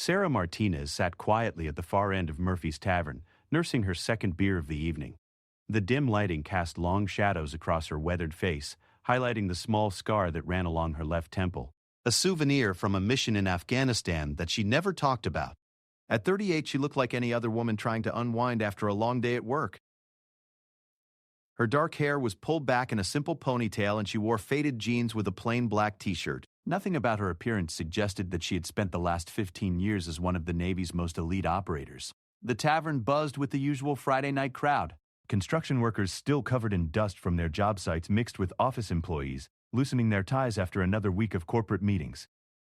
Sarah Martinez sat quietly at the far end of Murphy's Tavern, nursing her second beer of the evening. The dim lighting cast long shadows across her weathered face, highlighting the small scar that ran along her left temple, a souvenir from a mission in Afghanistan that she never talked about. At 38, she looked like any other woman trying to unwind after a long day at work. Her dark hair was pulled back in a simple ponytail and she wore faded jeans with a plain black t-shirt. Nothing about her appearance suggested that she had spent the last 15 years as one of the Navy's most elite operators. The tavern buzzed with the usual Friday night crowd. Construction workers still covered in dust from their job sites mixed with office employees, loosening their ties after another week of corporate meetings.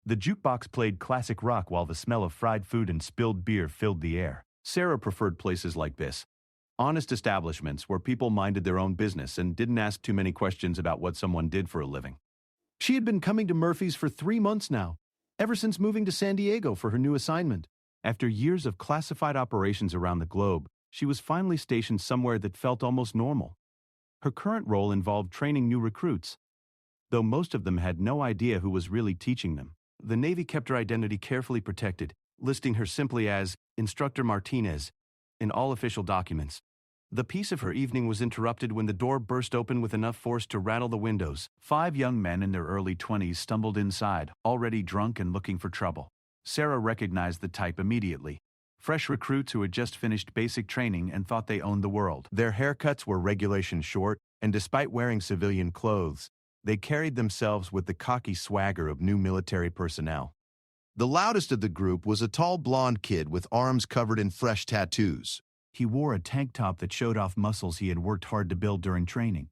The jukebox played classic rock while the smell of fried food and spilled beer filled the air. Sarah preferred places like this. Honest establishments where people minded their own business and didn't ask too many questions about what someone did for a living. She had been coming to Murphy's for 3 months now, ever since moving to San Diego for her new assignment. After years of classified operations around the globe, she was finally stationed somewhere that felt almost normal. Her current role involved training new recruits, though most of them had no idea who was really teaching them. The Navy kept her identity carefully protected, listing her simply as Instructor Martinez in all official documents. The peace of her evening was interrupted when the door burst open with enough force to rattle the windows. 5 young men in their early 20s stumbled inside, already drunk and looking for trouble. Sarah recognized the type immediately. Fresh recruits who had just finished basic training and thought they owned the world. Their haircuts were regulation short, and despite wearing civilian clothes, they carried themselves with the cocky swagger of new military personnel. The loudest of the group was a tall blonde kid with arms covered in fresh tattoos. He wore a tank top that showed off muscles he had worked hard to build during training.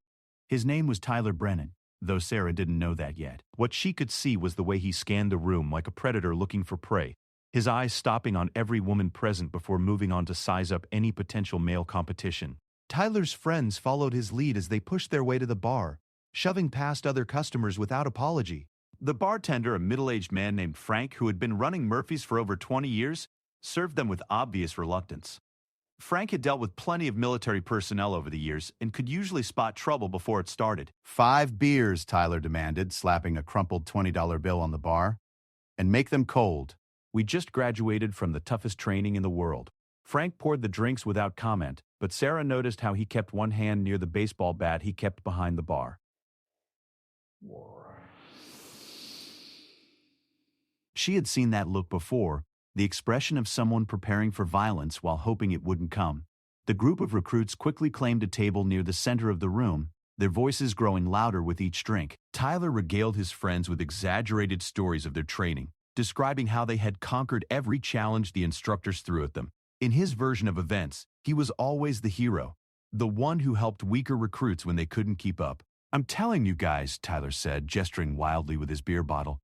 His name was Tyler Brennan, though Sarah didn't know that yet. What she could see was the way he scanned the room like a predator looking for prey, his eyes stopping on every woman present before moving on to size up any potential male competition. Tyler's friends followed his lead as they pushed their way to the bar, shoving past other customers without apology. The bartender, a middle-aged man named Frank who had been running Murphy's for over 20 years, served them with obvious reluctance. Frank had dealt with plenty of military personnel over the years and could usually spot trouble before it started. 5 beers, Tyler demanded, slapping a crumpled $20 bill on the bar. And make them cold. We just graduated from the toughest training in the world. Frank poured the drinks without comment, but Sarah noticed how he kept one hand near the baseball bat he kept behind the bar. She had seen that look before, the expression of someone preparing for violence while hoping it wouldn't come. The group of recruits quickly claimed a table near the center of the room, their voices growing louder with each drink. Tyler regaled his friends with exaggerated stories of their training, describing how they had conquered every challenge the instructors threw at them. In his version of events, he was always the hero, the one who helped weaker recruits when they couldn't keep up. "I'm telling you guys," Tyler said, gesturing wildly with his beer bottle.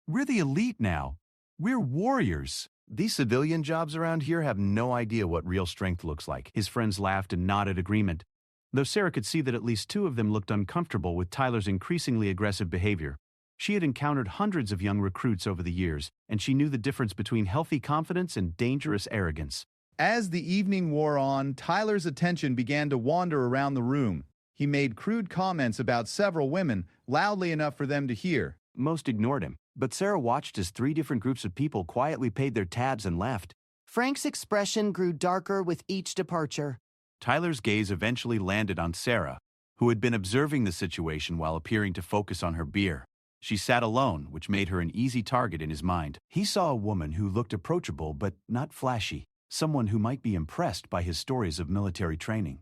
"We're the elite now. We're warriors. These civilian jobs around here have no idea what real strength looks like." His friends laughed and nodded agreement, though Sarah could see that at least 2 of them looked uncomfortable with Tyler's increasingly aggressive behavior. She had encountered hundreds of young recruits over the years, and she knew the difference between healthy confidence and dangerous arrogance. As the evening wore on, Tyler's attention began to wander around the room. He made crude comments about several women, loudly enough for them to hear. Most ignored him, but Sarah watched as 3 different groups of people quietly paid their tabs and left. Frank's expression grew darker with each departure. Tyler's gaze eventually landed on Sarah, who had been observing the situation while appearing to focus on her beer. She sat alone, which made her an easy target in his mind. He saw a woman who looked approachable but not flashy, someone who might be impressed by his stories of military training.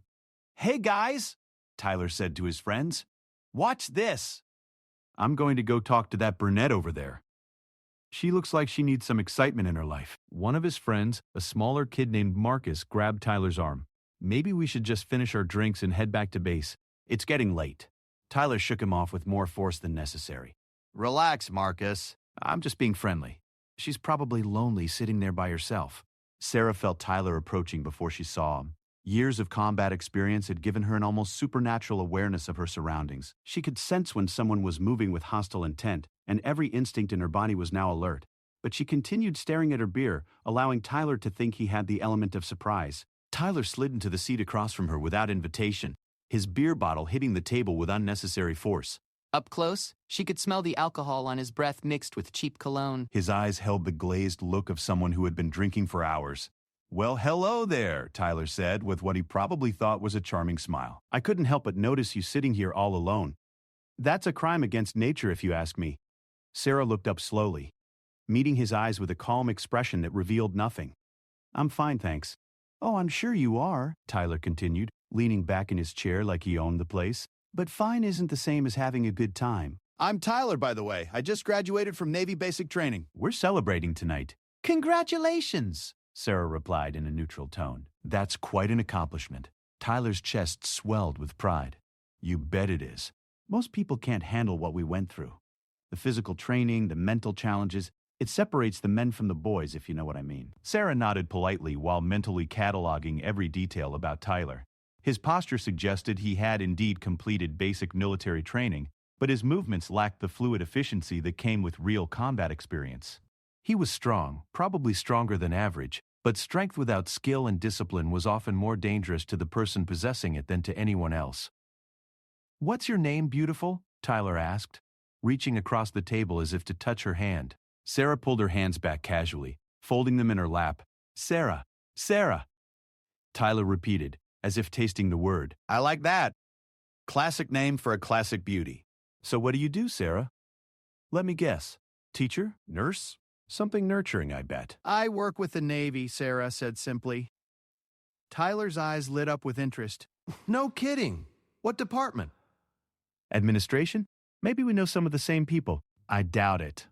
"Hey guys," Tyler said to his friends, "watch this. I'm going to go talk to that brunette over there. She looks like she needs some excitement in her life." One of his friends, a smaller kid named Marcus, grabbed Tyler's arm. "Maybe we should just finish our drinks and head back to base. It's getting late." Tyler shook him off with more force than necessary. "Relax, Marcus. I'm just being friendly. She's probably lonely sitting there by herself." Sarah felt Tyler approaching before she saw him. Years of combat experience had given her an almost supernatural awareness of her surroundings. She could sense when someone was moving with hostile intent, and every instinct in her body was now alert. But she continued staring at her beer, allowing Tyler to think he had the element of surprise. Tyler slid into the seat across from her without invitation, his beer bottle hitting the table with unnecessary force. Up close, she could smell the alcohol on his breath mixed with cheap cologne. His eyes held the glazed look of someone who had been drinking for hours. "Well, hello there," Tyler said, with what he probably thought was a charming smile. "I couldn't help but notice you sitting here all alone. That's a crime against nature, if you ask me." Sarah looked up slowly, meeting his eyes with a calm expression that revealed nothing. "I'm fine, thanks." "Oh, I'm sure you are," Tyler continued, leaning back in his chair like he owned the place. "But fine isn't the same as having a good time." I'm Tyler, by the way. I just graduated from Navy basic training. "We're celebrating tonight." Congratulations, Sarah replied in a neutral tone. "That's quite an accomplishment." Tyler's chest swelled with pride. "You bet it is. Most people can't handle what we went through. The physical training, the mental challenges, it separates the men from the boys, if you know what I mean." Sarah nodded politely while mentally cataloging every detail about Tyler. His posture suggested he had indeed completed basic military training, but his movements lacked the fluid efficiency that came with real combat experience. He was strong, probably stronger than average, but strength without skill and discipline was often more dangerous to the person possessing it than to anyone else. "What's your name, beautiful?" Tyler asked, reaching across the table as if to touch her hand. Sarah pulled her hands back casually, folding them in her lap. "Sarah, Sarah," Tyler repeated, as if tasting the word. I like that. Classic name for a classic beauty. "So what do you do, Sarah?" "Let me guess. Teacher? Nurse? Something nurturing, I bet." I work with the Navy, Sarah said simply. Tyler's eyes lit up with interest. No kidding. What department? "Administration? Maybe we know some of the same people." "I doubt it."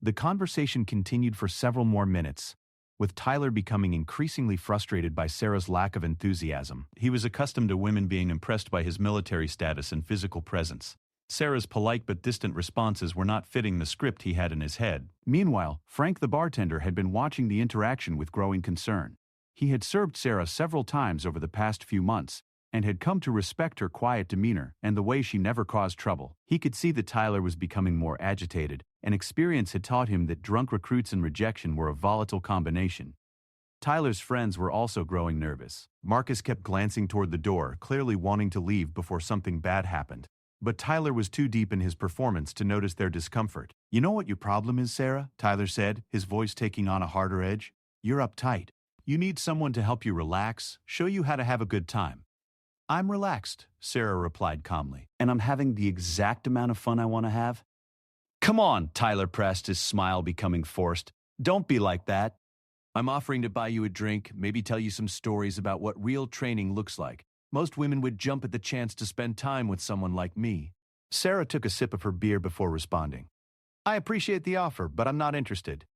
The conversation continued for several more minutes, with Tyler becoming increasingly frustrated by Sarah's lack of enthusiasm. He was accustomed to women being impressed by his military status and physical presence. Sarah's polite but distant responses were not fitting the script he had in his head. Meanwhile, Frank the bartender had been watching the interaction with growing concern. He had served Sarah several times over the past few months, and had come to respect her quiet demeanor and the way she never caused trouble. He could see that Tyler was becoming more agitated, and experience had taught him that drunk recruits and rejection were a volatile combination. Tyler's friends were also growing nervous. Marcus kept glancing toward the door, clearly wanting to leave before something bad happened. But Tyler was too deep in his performance to notice their discomfort. "You know what your problem is, Sarah?" Tyler said, his voice taking on a harder edge. "You're uptight. You need someone to help you relax, show you how to have a good time." "I'm relaxed," Sarah replied calmly. "And I'm having the exact amount of fun I want to have." "Come on," Tyler pressed, his smile becoming forced. "Don't be like that. I'm offering to buy you a drink, maybe tell you some stories about what real training looks like. Most women would jump at the chance to spend time with someone like me." Sarah took a sip of her beer before responding. "I appreciate the offer, but I'm not interested.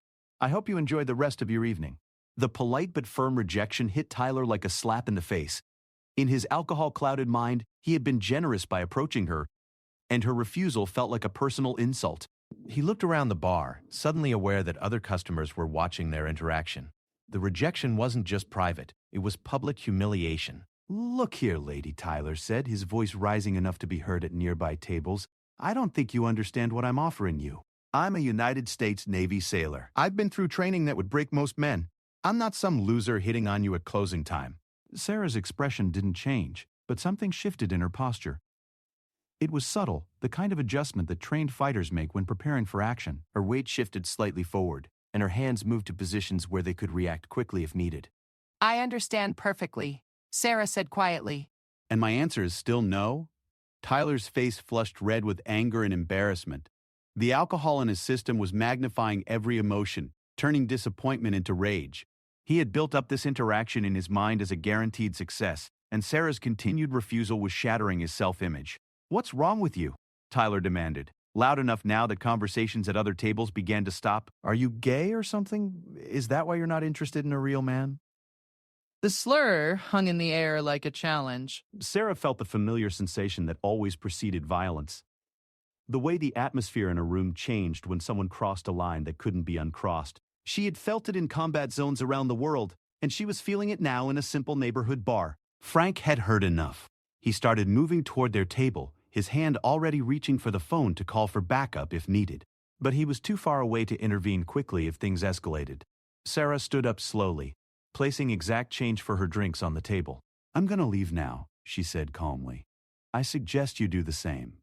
I hope you enjoy the rest of your evening." The polite but firm rejection hit Tyler like a slap in the face. In his alcohol-clouded mind, he had been generous by approaching her, and her refusal felt like a personal insult. He looked around the bar, suddenly aware that other customers were watching their interaction. The rejection wasn't just private, it was public humiliation. "Look here, lady," Tyler said, his voice rising enough to be heard at nearby tables. "I don't think you understand what I'm offering you. I'm a United States Navy sailor. I've been through training that would break most men. I'm not some loser hitting on you at closing time." Sarah's expression didn't change, but something shifted in her posture. It was subtle, the kind of adjustment that trained fighters make when preparing for action. Her weight shifted slightly forward, and her hands moved to positions where they could react quickly if needed. I understand perfectly, Sarah said quietly. "And my answer is still no?" Tyler's face flushed red with anger and embarrassment. The alcohol in his system was magnifying every emotion, turning disappointment into rage. He had built up this interaction in his mind as a guaranteed success, and Sarah's continued refusal was shattering his self-image. "What's wrong with you?" Tyler demanded, loud enough now that conversations at other tables began to stop. "Are you gay or something? Is that why you're not interested in a real man?" The slur hung in the air like a challenge. Sarah felt the familiar sensation that always preceded violence. The way the atmosphere in a room changed when someone crossed a line that couldn't be uncrossed. She had felt it in combat zones around the world, and she was feeling it now in a simple neighborhood bar. Frank had heard enough. He started moving toward their table, his hand already reaching for the phone to call for backup if needed. But he was too far away to intervene quickly if things escalated. Sarah stood up slowly, placing exact change for her drinks on the table. "I'm going to leave now," she said calmly. "I suggest you do the same."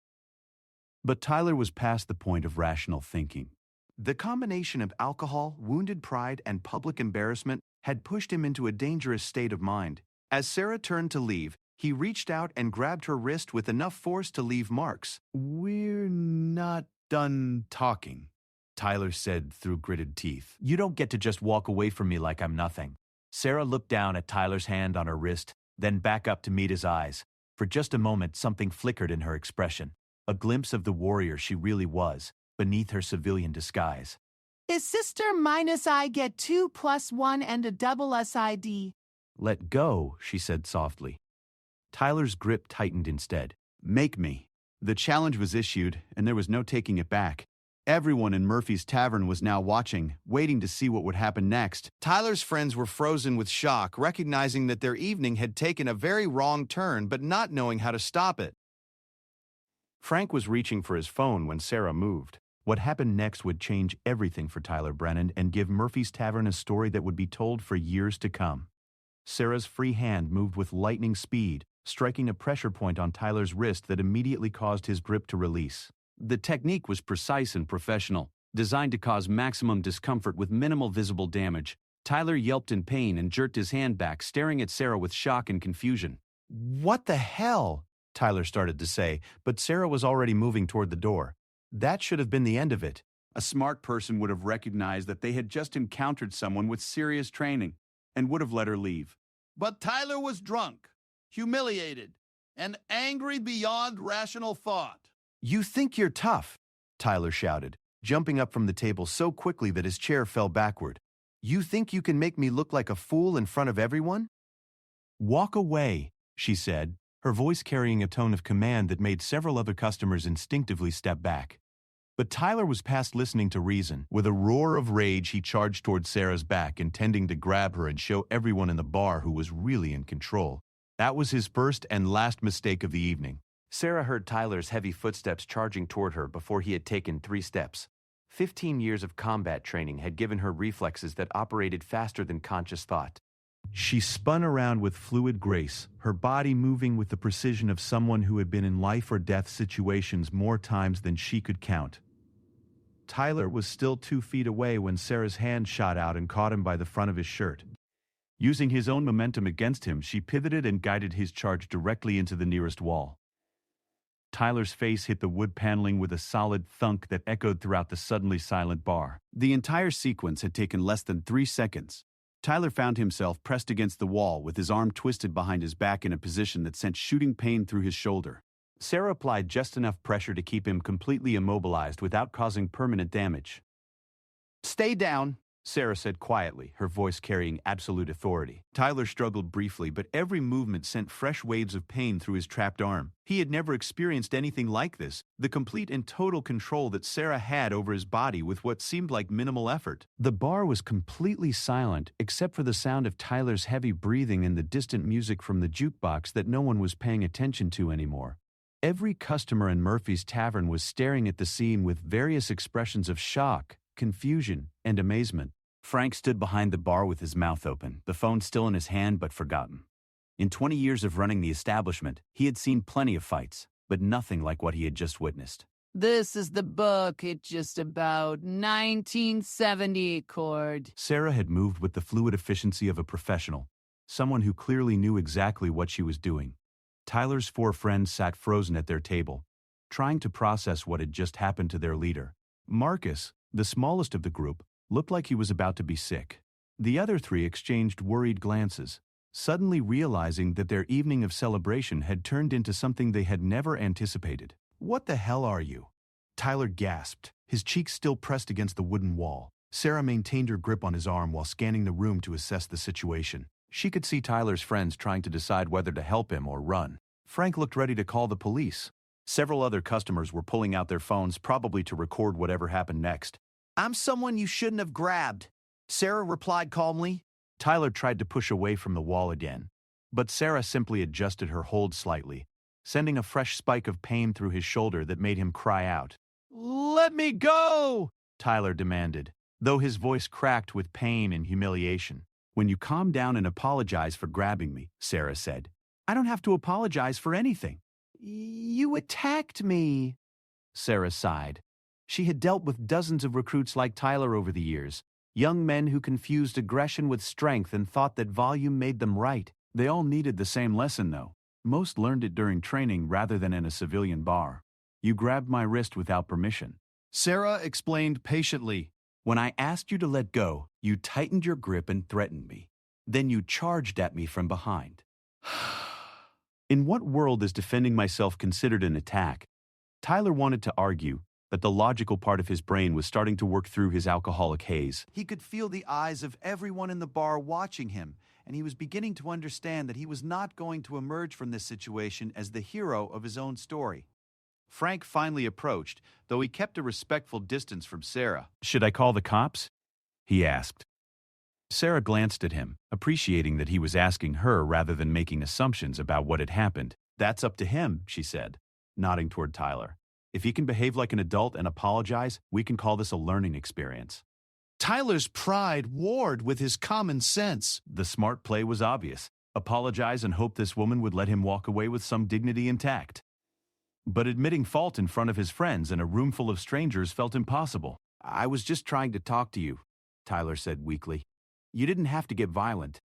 But Tyler was past the point of rational thinking. The combination of alcohol, wounded pride, and public embarrassment had pushed him into a dangerous state of mind. As Sarah turned to leave, he reached out and grabbed her wrist with enough force to leave marks. "We're not done talking," Tyler said through gritted teeth. "You don't get to just walk away from me like I'm nothing." Sarah looked down at Tyler's hand on her wrist, then back up to meet his eyes. For just a moment, something flickered in her expression, a glimpse of the warrior she really was, beneath her civilian disguise. Is sister minus I get 2 + 1 and a double SID? "Let go," she said softly. Tyler's grip tightened instead. Make me. The challenge was issued, and there was no taking it back. Everyone in Murphy's Tavern was now watching, waiting to see what would happen next. Tyler's friends were frozen with shock, recognizing that their evening had taken a very wrong turn, but not knowing how to stop it. Frank was reaching for his phone when Sarah moved. What happened next would change everything for Tyler Brennan and give Murphy's Tavern a story that would be told for years to come. Sarah's free hand moved with lightning speed, striking a pressure point on Tyler's wrist that immediately caused his grip to release. The technique was precise and professional, designed to cause maximum discomfort with minimal visible damage. Tyler yelped in pain and jerked his hand back, staring at Sarah with shock and confusion. "What the hell?" Tyler started to say, but Sarah was already moving toward the door. That should have been the end of it. A smart person would have recognized that they had just encountered someone with serious training and would have let her leave. But Tyler was drunk, humiliated, and angry beyond rational thought. "You think you're tough," Tyler shouted, jumping up from the table so quickly that his chair fell backward. "You think you can make me look like a fool in front of everyone?" "Walk away," she said, her voice carrying a tone of command that made several other customers instinctively step back. But Tyler was past listening to reason. With a roar of rage, he charged toward Sarah's back, intending to grab her and show everyone in the bar who was really in control. That was his first and last mistake of the evening. Sarah heard Tyler's heavy footsteps charging toward her before he had taken 3 steps. 15 years of combat training had given her reflexes that operated faster than conscious thought. She spun around with fluid grace, her body moving with the precision of someone who had been in life-or-death situations more times than she could count. Tyler was still 2 feet away when Sarah's hand shot out and caught him by the front of his shirt. Using his own momentum against him, she pivoted and guided his charge directly into the nearest wall. Tyler's face hit the wood paneling with a solid thunk that echoed throughout the suddenly silent bar. The entire sequence had taken less than 3 seconds. Tyler found himself pressed against the wall with his arm twisted behind his back in a position that sent shooting pain through his shoulder. Sarah applied just enough pressure to keep him completely immobilized without causing permanent damage. "Stay down," Sarah said quietly, her voice carrying absolute authority. Tyler struggled briefly, but every movement sent fresh waves of pain through his trapped arm. He had never experienced anything like this, the complete and total control that Sarah had over his body with what seemed like minimal effort. The bar was completely silent, except for the sound of Tyler's heavy breathing and the distant music from the jukebox that no one was paying attention to anymore. Every customer in Murphy's Tavern was staring at the scene with various expressions of shock, confusion, and amazement. Frank stood behind the bar with his mouth open, the phone still in his hand but forgotten. In 20 years of running the establishment, he had seen plenty of fights, but nothing like what he had just witnessed. This is the book. It's just about 1970, Cord. Sarah had moved with the fluid efficiency of a professional, someone who clearly knew exactly what she was doing. Tyler's 4 friends sat frozen at their table, trying to process what had just happened to their leader. Marcus, the smallest of the group, looked like he was about to be sick. The other 3 exchanged worried glances, suddenly realizing that their evening of celebration had turned into something they had never anticipated. "What the hell are you?" Tyler gasped, his cheeks still pressed against the wooden wall. Sarah maintained her grip on his arm while scanning the room to assess the situation. She could see Tyler's friends trying to decide whether to help him or run. Frank looked ready to call the police. Several other customers were pulling out their phones, probably to record whatever happened next. "I'm someone you shouldn't have grabbed," Sarah replied calmly. Tyler tried to push away from the wall again, but Sarah simply adjusted her hold slightly, sending a fresh spike of pain through his shoulder that made him cry out. "Let me go!" Tyler demanded, though his voice cracked with pain and humiliation. "When you calm down and apologize for grabbing me," Sarah said. "I don't have to apologize for anything." You attacked me. Sarah sighed. She had dealt with dozens of recruits like Tyler over the years, young men who confused aggression with strength and thought that volume made them right. They all needed the same lesson, though. Most learned it during training rather than in a civilian bar. You grabbed my wrist without permission. Sarah explained patiently. When I asked you to let go, you tightened your grip and threatened me. Then you charged at me from behind. In what world is defending myself considered an attack? Tyler wanted to argue, but the logical part of his brain was starting to work through his alcoholic haze. He could feel the eyes of everyone in the bar watching him, and he was beginning to understand that he was not going to emerge from this situation as the hero of his own story. Frank finally approached, though he kept a respectful distance from Sarah. Should I call the cops? He asked. Sarah glanced at him, appreciating that he was asking her rather than making assumptions about what had happened. That's up to him, she said, nodding toward Tyler. If he can behave like an adult and apologize, we can call this a learning experience. Tyler's pride warred with his common sense. The smart play was obvious. Apologize and hope this woman would let him walk away with some dignity intact. But admitting fault in front of his friends in a room full of strangers felt impossible. I was just trying to talk to you, Tyler said weakly. You didn't have to get violent.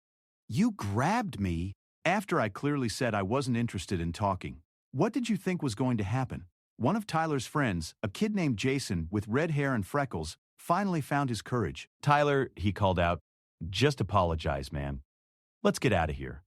You grabbed me after I clearly said I wasn't interested in talking. What did you think was going to happen? One of Tyler's friends, a kid named Jason with red hair and freckles, finally found his courage. Tyler, he called out, just apologize, man. Let's get out of here.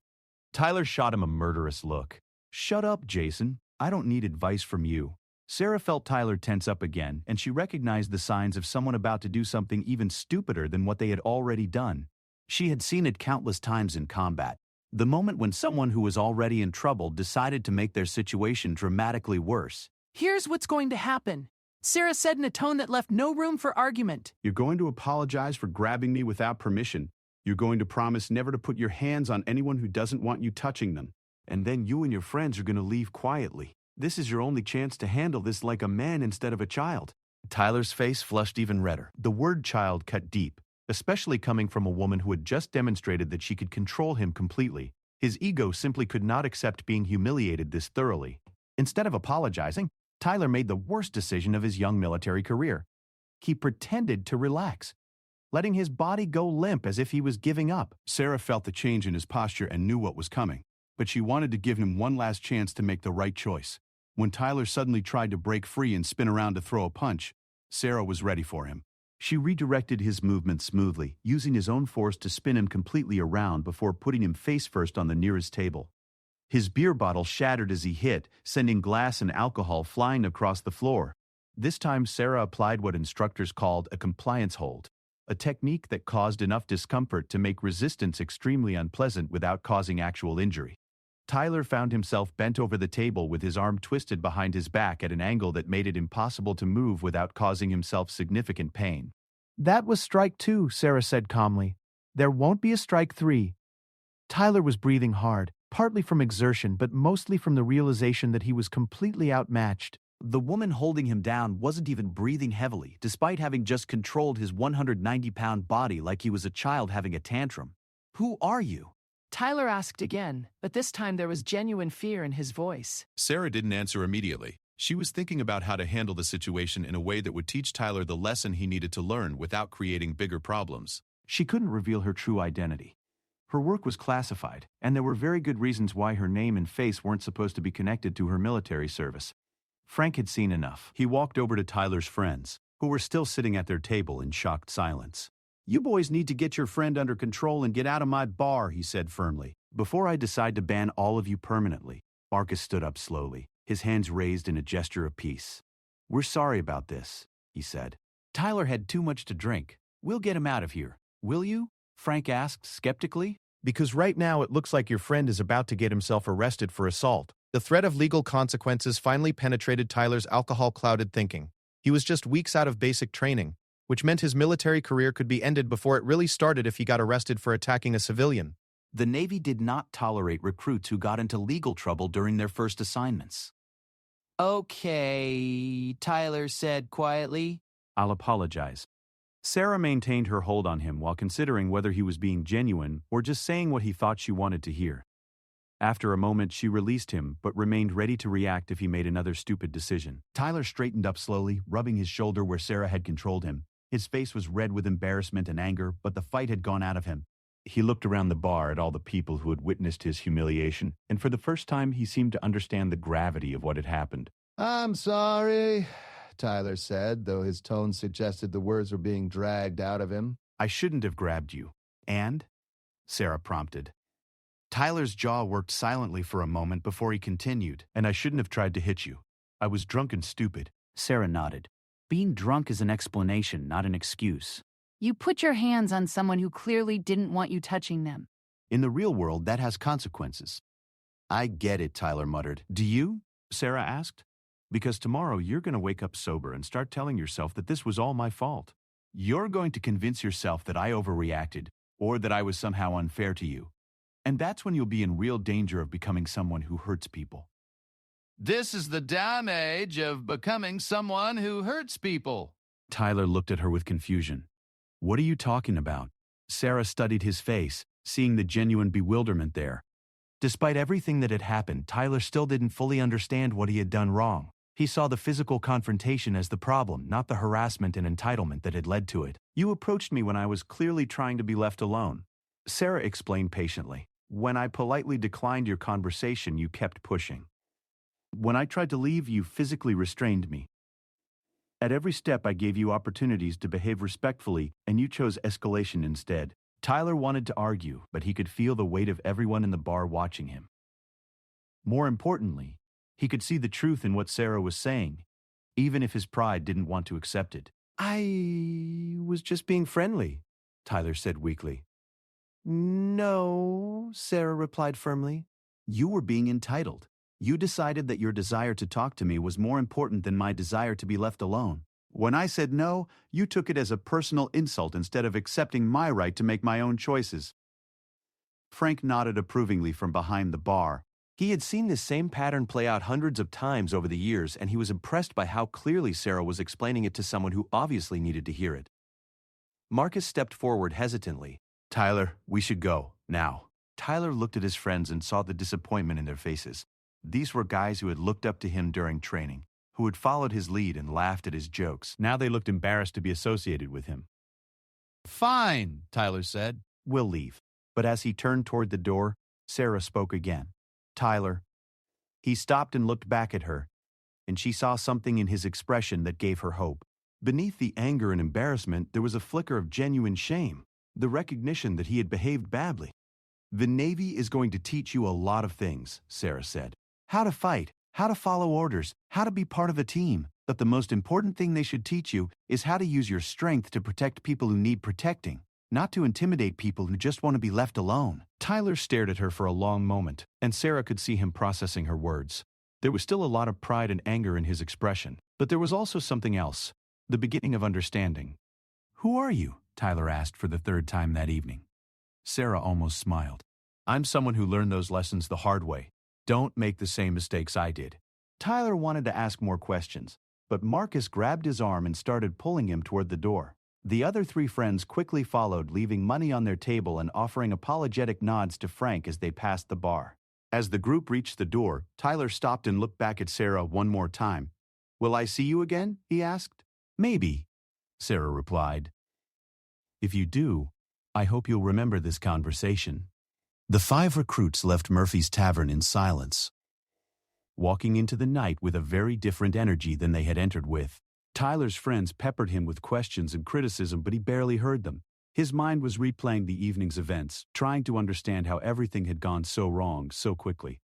Tyler shot him a murderous look. Shut up, Jason. I don't need advice from you. Sarah felt Tyler tense up again, and she recognized the signs of someone about to do something even stupider than what they had already done. She had seen it countless times in combat. The moment when someone who was already in trouble decided to make their situation dramatically worse. Here's what's going to happen, Sarah said in a tone that left no room for argument. You're going to apologize for grabbing me without permission. You're going to promise never to put your hands on anyone who doesn't want you touching them. And then you and your friends are going to leave quietly. This is your only chance to handle this like a man instead of a child. Tyler's face flushed even redder. The word child cut deep, especially coming from a woman who had just demonstrated that she could control him completely. His ego simply could not accept being humiliated this thoroughly. Instead of apologizing, Tyler made the worst decision of his young military career. He pretended to relax, letting his body go limp as if he was giving up. Sarah felt the change in his posture and knew what was coming, but she wanted to give him one last chance to make the right choice. When Tyler suddenly tried to break free and spin around to throw a punch, Sarah was ready for him. She redirected his movement smoothly, using his own force to spin him completely around before putting him face first on the nearest table. His beer bottle shattered as he hit, sending glass and alcohol flying across the floor. This time Sarah applied what instructors called a compliance hold, a technique that caused enough discomfort to make resistance extremely unpleasant without causing actual injury. Tyler found himself bent over the table with his arm twisted behind his back at an angle that made it impossible to move without causing himself significant pain. That was strike 2, Sarah said calmly. There won't be a strike 3. Tyler was breathing hard, partly from exertion but mostly from the realization that he was completely outmatched. The woman holding him down wasn't even breathing heavily, despite having just controlled his 190-pound body like he was a child having a tantrum. Who are you? Tyler asked again, but this time there was genuine fear in his voice. Sarah didn't answer immediately. She was thinking about how to handle the situation in a way that would teach Tyler the lesson he needed to learn without creating bigger problems. She couldn't reveal her true identity. Her work was classified, and there were very good reasons why her name and face weren't supposed to be connected to her military service. Frank had seen enough. He walked over to Tyler's friends, who were still sitting at their table in shocked silence. You boys need to get your friend under control and get out of my bar, he said firmly. Before I decide to ban all of you permanently, Marcus stood up slowly, his hands raised in a gesture of peace. We're sorry about this, he said. Tyler had too much to drink. We'll get him out of here. Will you? Frank asked skeptically. Because right now it looks like your friend is about to get himself arrested for assault. The threat of legal consequences finally penetrated Tyler's alcohol-clouded thinking. He was just weeks out of basic training, which meant his military career could be ended before it really started if he got arrested for attacking a civilian. The Navy did not tolerate recruits who got into legal trouble during their first assignments. Okay, Tyler said quietly. I'll apologize. Sarah maintained her hold on him while considering whether he was being genuine or just saying what he thought she wanted to hear. After a moment, she released him, but remained ready to react if he made another stupid decision. Tyler straightened up slowly, rubbing his shoulder where Sarah had controlled him. His face was red with embarrassment and anger, but the fight had gone out of him. He looked around the bar at all the people who had witnessed his humiliation, and for the first time he seemed to understand the gravity of what had happened. "I'm sorry," Tyler said, though his tone suggested the words were being dragged out of him. "I shouldn't have grabbed you." "And?" Sarah prompted. Tyler's jaw worked silently for a moment before he continued. "And I shouldn't have tried to hit you. I was drunk and stupid." Sarah nodded. Being drunk is an explanation, not an excuse. You put your hands on someone who clearly didn't want you touching them. In the real world, that has consequences. "I get it," Tyler muttered. "Do you?" Sarah asked. "Because tomorrow you're going to wake up sober and start telling yourself that this was all my fault. You're going to convince yourself that I overreacted, or that I was somehow unfair to you. And that's when you'll be in real danger of becoming someone who hurts people." "This is the damage of becoming someone who hurts people." Tyler looked at her with confusion. "What are you talking about?" Sarah studied his face, seeing the genuine bewilderment there. Despite everything that had happened, Tyler still didn't fully understand what he had done wrong. He saw the physical confrontation as the problem, not the harassment and entitlement that had led to it. "You approached me when I was clearly trying to be left alone," Sarah explained patiently. "When I politely declined your conversation, you kept pushing. When I tried to leave, you physically restrained me. At every step, I gave you opportunities to behave respectfully, and you chose escalation instead." Tyler wanted to argue, but he could feel the weight of everyone in the bar watching him. More importantly, he could see the truth in what Sarah was saying, even if his pride didn't want to accept it. "I was just being friendly," Tyler said weakly. "No," Sarah replied firmly. "You were being entitled. You decided that your desire to talk to me was more important than my desire to be left alone. When I said no, you took it as a personal insult instead of accepting my right to make my own choices." Frank nodded approvingly from behind the bar. He had seen this same pattern play out hundreds of times over the years, and he was impressed by how clearly Sarah was explaining it to someone who obviously needed to hear it. Marcus stepped forward hesitantly. "Tyler, we should go, now." Tyler looked at his friends and saw the disappointment in their faces. These were guys who had looked up to him during training, who had followed his lead and laughed at his jokes. Now they looked embarrassed to be associated with him. "Fine," Tyler said. "We'll leave." But as he turned toward the door, Sarah spoke again. "Tyler." He stopped and looked back at her, and she saw something in his expression that gave her hope. Beneath the anger and embarrassment, there was a flicker of genuine shame, the recognition that he had behaved badly. "The Navy is going to teach you a lot of things," Sarah said. "How to fight, how to follow orders, how to be part of a team. But the most important thing they should teach you is how to use your strength to protect people who need protecting, not to intimidate people who just want to be left alone." Tyler stared at her for a long moment, and Sarah could see him processing her words. There was still a lot of pride and anger in his expression, but there was also something else, the beginning of understanding. "Who are you?" Tyler asked for the third time that evening. Sarah almost smiled. "I'm someone who learned those lessons the hard way. Don't make the same mistakes I did." Tyler wanted to ask more questions, but Marcus grabbed his arm and started pulling him toward the door. The other three friends quickly followed, leaving money on their table and offering apologetic nods to Frank as they passed the bar. As the group reached the door, Tyler stopped and looked back at Sarah one more time. "Will I see you again?" he asked. "Maybe," Sarah replied. "If you do, I hope you'll remember this conversation." The 5 recruits left Murphy's Tavern in silence, walking into the night with a very different energy than they had entered with. Tyler's friends peppered him with questions and criticism, but he barely heard them. His mind was replaying the evening's events, trying to understand how everything had gone so wrong so quickly.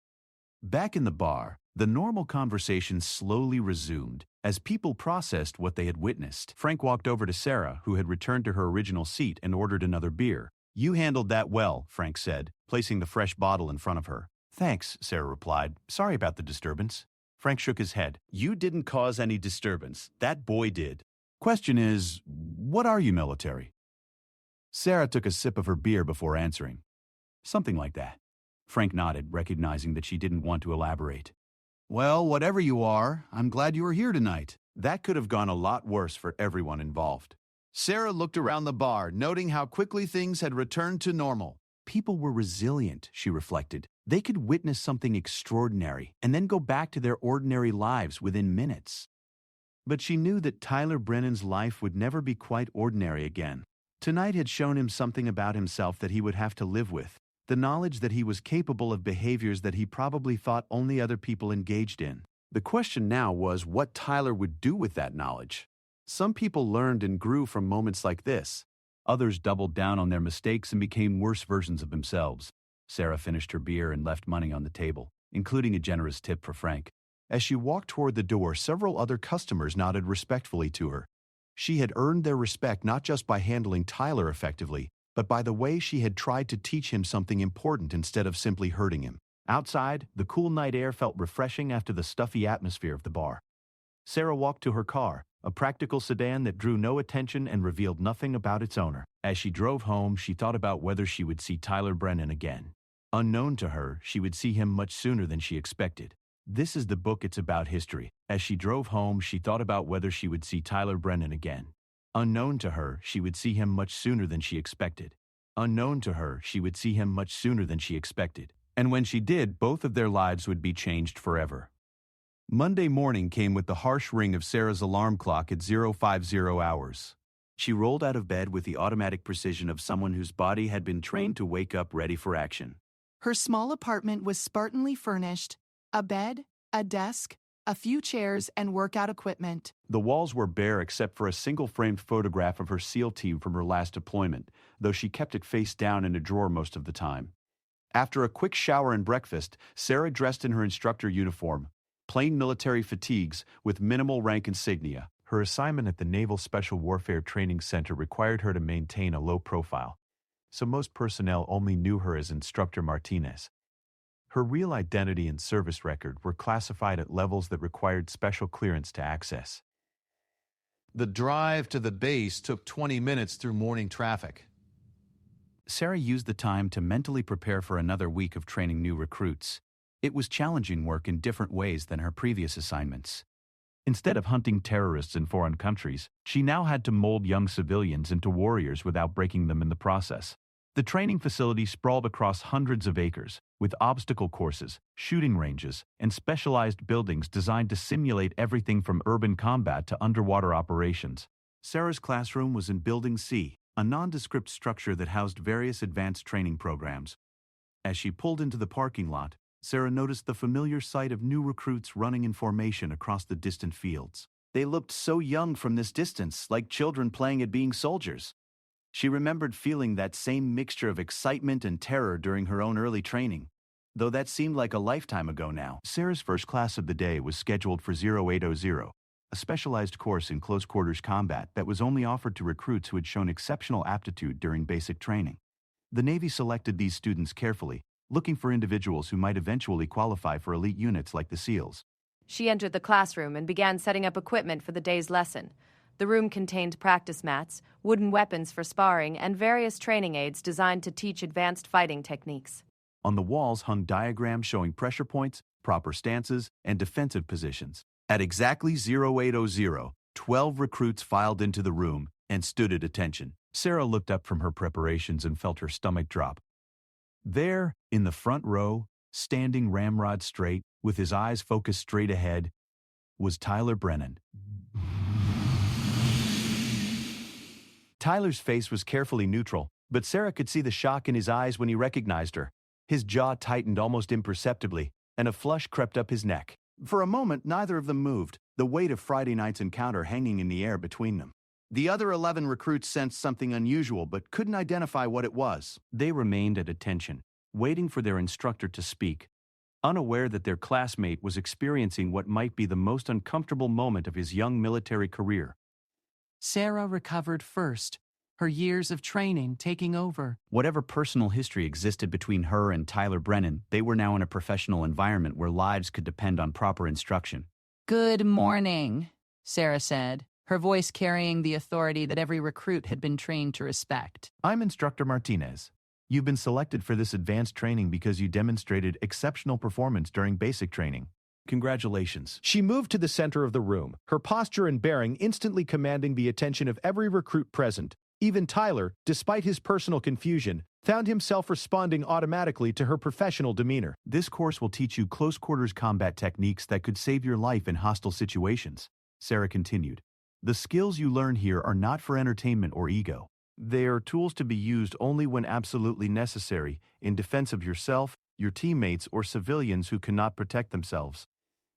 Back in the bar, the normal conversation slowly resumed as people processed what they had witnessed. Frank walked over to Sarah, who had returned to her original seat, and ordered another beer. "You handled that well," Frank said, placing the fresh bottle in front of her. "Thanks," Sarah replied. "Sorry about the disturbance." Frank shook his head. "You didn't cause any disturbance. That boy did. Question is, what are you, military?" Sarah took a sip of her beer before answering. "Something like that." Frank nodded, recognizing that she didn't want to elaborate. "Well, whatever you are, I'm glad you were here tonight." That could have gone a lot worse for everyone involved. Sarah looked around the bar, noting how quickly things had returned to normal. people were resilient, she reflected. They could witness something extraordinary and then go back to their ordinary lives within minutes. But she knew that Tyler Brennan's life would never be quite ordinary again. Tonight had shown him something about himself that he would have to live with, the knowledge that he was capable of behaviors that he probably thought only other people engaged in. The question now was what Tyler would do with that knowledge. Some people learned and grew from moments like this. Others doubled down on their mistakes and became worse versions of themselves. Sarah finished her beer and left money on the table, including a generous tip for Frank. As she walked toward the door, several other customers nodded respectfully to her. She had earned their respect not just by handling Tyler effectively, but by the way she had tried to teach him something important instead of simply hurting him. Outside, the cool night air felt refreshing after the stuffy atmosphere of the bar. Sarah walked to her car, a practical sedan that drew no attention and revealed nothing about its owner. As she drove home, she thought about whether she would see Tyler Brennan again. Unknown to her, she would see him much sooner than she expected. This is the book, it's about history. As she drove home, she thought about whether she would see Tyler Brennan again. Unknown to her, she would see him much sooner than she expected. Unknown to her, she would see him much sooner than she expected. And when she did, both of their lives would be changed forever. Monday morning came with the harsh ring of Sarah's alarm clock at 050 hours. She rolled out of bed with the automatic precision of someone whose body had been trained to wake up ready for action. Her small apartment was spartanly furnished, a bed, a desk, a few chairs, and workout equipment. The walls were bare except for a single-framed photograph of her SEAL team from her last deployment, though she kept it face down in a drawer most of the time. After a quick shower and breakfast, Sarah dressed in her instructor uniform, plain military fatigues with minimal rank insignia. Her assignment at the Naval Special Warfare Training Center required her to maintain a low profile, so most personnel only knew her as Instructor Martinez. Her real identity and service record were classified at levels that required special clearance to access. The drive to the base took 20 minutes through morning traffic. Sarah used the time to mentally prepare for another week of training new recruits. It was challenging work in different ways than her previous assignments. Instead of hunting terrorists in foreign countries, she now had to mold young civilians into warriors without breaking them in the process. The training facility sprawled across hundreds of acres, with obstacle courses, shooting ranges, and specialized buildings designed to simulate everything from urban combat to underwater operations. Sarah's classroom was in Building C, a nondescript structure that housed various advanced training programs. As she pulled into the parking lot, Sarah noticed the familiar sight of new recruits running in formation across the distant fields. They looked so young from this distance, like children playing at being soldiers. She remembered feeling that same mixture of excitement and terror during her own early training, though that seemed like a lifetime ago now. Sarah's first class of the day was scheduled for 0800, a specialized course in close-quarters combat that was only offered to recruits who had shown exceptional aptitude during basic training. The Navy selected these students carefully, looking for individuals who might eventually qualify for elite units like the SEALs. She entered the classroom and began setting up equipment for the day's lesson. The room contained practice mats, wooden weapons for sparring, and various training aids designed to teach advanced fighting techniques. On the walls hung diagrams showing pressure points, proper stances, and defensive positions. At exactly 0800, 12 recruits filed into the room and stood at attention. Sarah looked up from her preparations and felt her stomach drop. There, in the front row, standing ramrod straight, with his eyes focused straight ahead, was Tyler Brennan. Tyler's face was carefully neutral, but Sarah could see the shock in his eyes when he recognized her. His jaw tightened almost imperceptibly, and a flush crept up his neck. For a moment, neither of them moved, the weight of Friday night's encounter hanging in the air between them. The other 11 recruits sensed something unusual but couldn't identify what it was. They remained at attention, waiting for their instructor to speak, unaware that their classmate was experiencing what might be the most uncomfortable moment of his young military career. Sarah recovered first, her years of training taking over. Whatever personal history existed between her and Tyler Brennan, they were now in a professional environment where lives could depend on proper instruction. Good morning, Sarah said, her voice carrying the authority that every recruit had been trained to respect. I'm Instructor Martinez. You've been selected for this advanced training because you demonstrated exceptional performance during basic training. Congratulations. She moved to the center of the room, her posture and bearing instantly commanding the attention of every recruit present. Even Tyler, despite his personal confusion, found himself responding automatically to her professional demeanor. This course will teach you close-quarters combat techniques that could save your life in hostile situations, Sarah continued. The skills you learn here are not for entertainment or ego. They are tools to be used only when absolutely necessary, in defense of yourself, your teammates, or civilians who cannot protect themselves.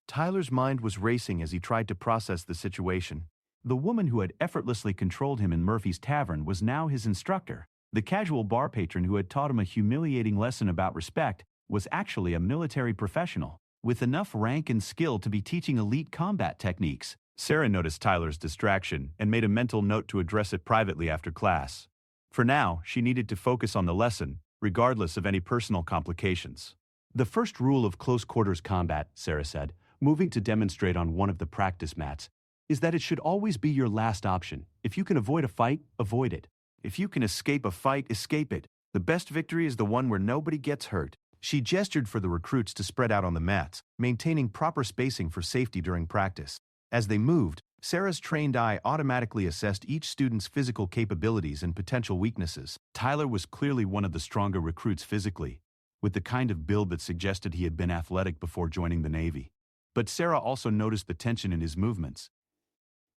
Tyler's mind was racing as he tried to process the situation. The woman who had effortlessly controlled him in Murphy's Tavern was now his instructor. The casual bar patron who had taught him a humiliating lesson about respect was actually a military professional, with enough rank and skill to be teaching elite combat techniques. Sarah noticed Tyler's distraction and made a mental note to address it privately after class. For now, she needed to focus on the lesson, regardless of any personal complications. The first rule of close-quarters combat, Sarah said, moving to demonstrate on one of the practice mats, is that it should always be your last option. If you can avoid a fight, avoid it. If you can escape a fight, escape it. The best victory is the one where nobody gets hurt. She gestured for the recruits to spread out on the mats, maintaining proper spacing for safety during practice. As they moved, Sarah's trained eye automatically assessed each student's physical capabilities and potential weaknesses. Tyler was clearly one of the stronger recruits physically, with the kind of build that suggested he had been athletic before joining the Navy. But Sarah also noticed the tension in his movements.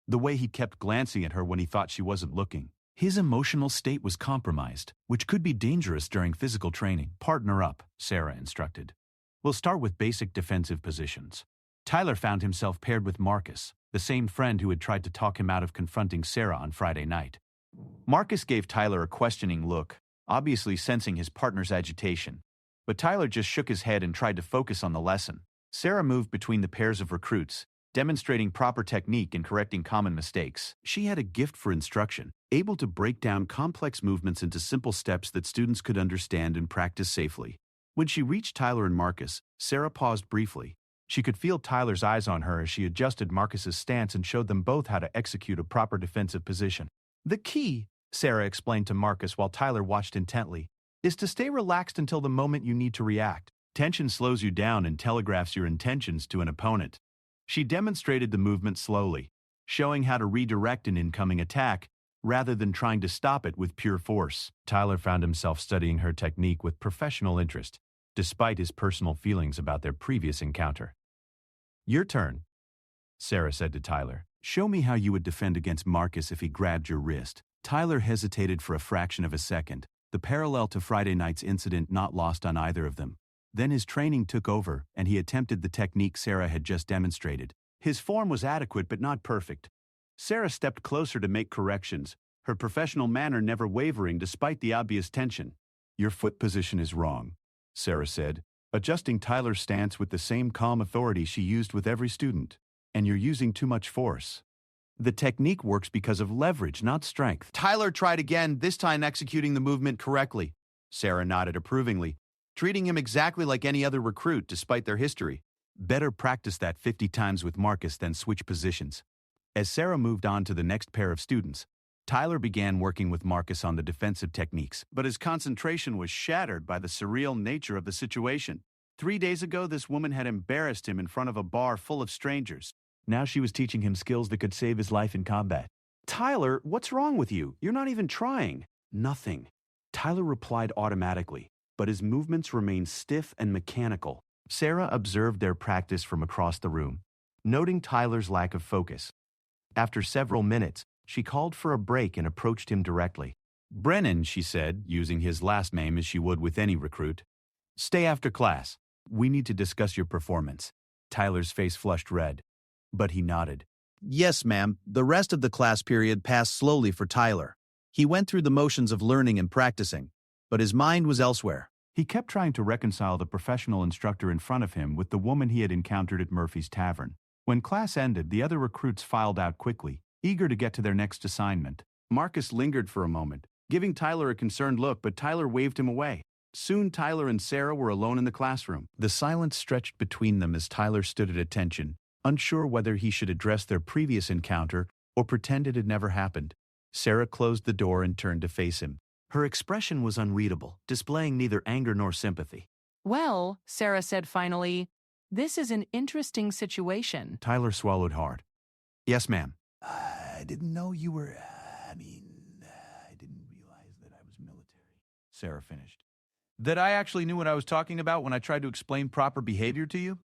The way he kept glancing at her when he thought she wasn't looking. His emotional state was compromised, which could be dangerous during physical training. Partner up, Sarah instructed. We'll start with basic defensive positions. Tyler found himself paired with Marcus, the same friend who had tried to talk him out of confronting Sarah on Friday night. Marcus gave Tyler a questioning look, obviously sensing his partner's agitation. But Tyler just shook his head and tried to focus on the lesson. Sarah moved between the pairs of recruits, demonstrating proper technique and correcting common mistakes. She had a gift for instruction, able to break down complex movements into simple steps that students could understand and practice safely. When she reached Tyler and Marcus, Sarah paused briefly. She could feel Tyler's eyes on her as she adjusted Marcus's stance and showed them both how to execute a proper defensive position. The key, Sarah explained to Marcus while Tyler watched intently, is to stay relaxed until the moment you need to react. Tension slows you down and telegraphs your intentions to an opponent. She demonstrated the movement slowly, showing how to redirect an incoming attack rather than trying to stop it with pure force. Tyler found himself studying her technique with professional interest, despite his personal feelings about their previous encounter. Your turn, Sarah said to Tyler. Show me how you would defend against Marcus if he grabbed your wrist. Tyler hesitated for a fraction of a second, the parallel to Friday night's incident not lost on either of them. Then his training took over, and he attempted the technique Sarah had just demonstrated. His form was adequate but not perfect. Sarah stepped closer to make corrections, her professional manner never wavering despite the obvious tension. Your foot position is wrong, Sarah said, adjusting Tyler's stance with the same calm authority she used with every student. And you're using too much force. The technique works because of leverage, not strength. Tyler tried again, this time executing the movement correctly. Sarah nodded approvingly, treating him exactly like any other recruit despite their history. Better practice that 50 times with Marcus than switch positions. As Sarah moved on to the next pair of students, Tyler began working with Marcus on the defensive techniques, but his concentration was shattered by the surreal nature of the situation. 3 days ago, this woman had embarrassed him in front of a bar full of strangers. Now she was teaching him skills that could save his life in combat. Tyler, what's wrong with you? You're not even trying. Nothing. Tyler replied automatically, but his movements remained stiff and mechanical. Sarah observed their practice from across the room, noting Tyler's lack of focus. After several minutes, she called for a break and approached him directly. Brennan, she said, using his last name as she would with any recruit. Stay after class. We need to discuss your performance. Tyler's face flushed red, but he nodded. Yes, ma'am. The rest of the class period passed slowly for Tyler. He went through the motions of learning and practicing, but his mind was elsewhere. He kept trying to reconcile the professional instructor in front of him with the woman he had encountered at Murphy's Tavern. When class ended, the other recruits filed out quickly, eager to get to their next assignment. Marcus lingered for a moment, giving Tyler a concerned look, but Tyler waved him away. Soon Tyler and Sarah were alone in the classroom. The silence stretched between them as Tyler stood at attention, unsure whether he should address their previous encounter or pretend it had never happened. Sarah closed the door and turned to face him. Her expression was unreadable, displaying neither anger nor sympathy. Well, Sarah said finally, this is an interesting situation. Tyler swallowed hard. Yes, ma'am. I didn't know you were, Sarah finished. That I actually knew what I was talking about when I tried to explain proper behavior to you?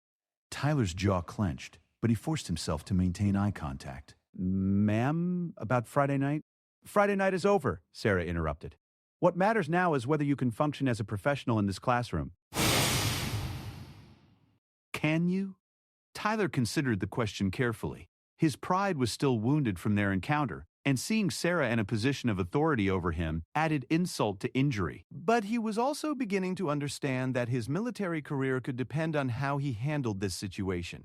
Tyler's jaw clenched, but he forced himself to maintain eye contact. Ma'am, about Friday night? Friday night is over, Sarah interrupted. What matters now is whether you can function as a professional in this classroom. Can you? Tyler considered the question carefully. His pride was still wounded from their encounter, and seeing Sarah in a position of authority over him added insult to injury. But he was also beginning to understand that his military career could depend on how he handled this situation.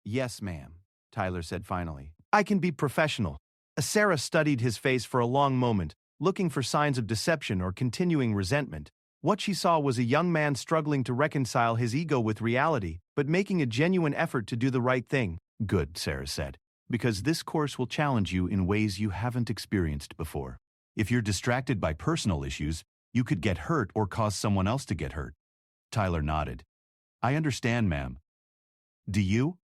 Yes, ma'am, Tyler said finally. I can be professional. Sarah studied his face for a long moment, looking for signs of deception or continuing resentment. What she saw was a young man struggling to reconcile his ego with reality, but making a genuine effort to do the right thing. Good, Sarah said, because this course will challenge you in ways you haven't experienced before. If you're distracted by personal issues, you could get hurt or cause someone else to get hurt. Tyler nodded. I understand, ma'am. Do you?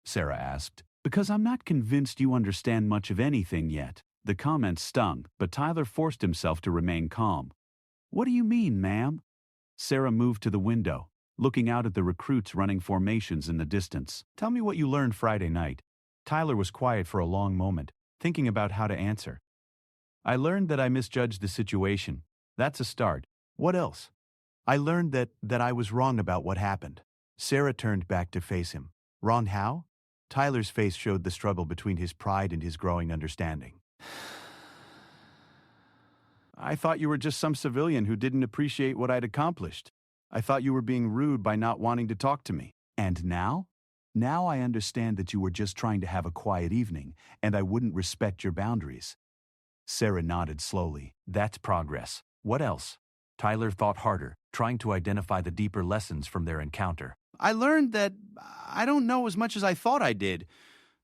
Sarah asked. Because I'm not convinced you understand much of anything yet. The comment stung, but Tyler forced himself to remain calm. What do you mean, ma'am? Sarah moved to the window, looking out at the recruits running formations in the distance. Tell me what you learned Friday night. Tyler was quiet for a long moment, thinking about how to answer. I learned that I misjudged the situation. That's a start. What else? I learned that I was wrong about what happened. Sarah turned back to face him. Wrong how? Tyler's face showed the struggle between his pride and his growing understanding. I thought you were just some civilian who didn't appreciate what I'd accomplished. I thought you were being rude by not wanting to talk to me. And now? Now I understand that you were just trying to have a quiet evening, and I wouldn't respect your boundaries. Sarah nodded slowly. That's progress. What else? Tyler thought harder, trying to identify the deeper lessons from their encounter. I learned that I don't know as much as I thought I did.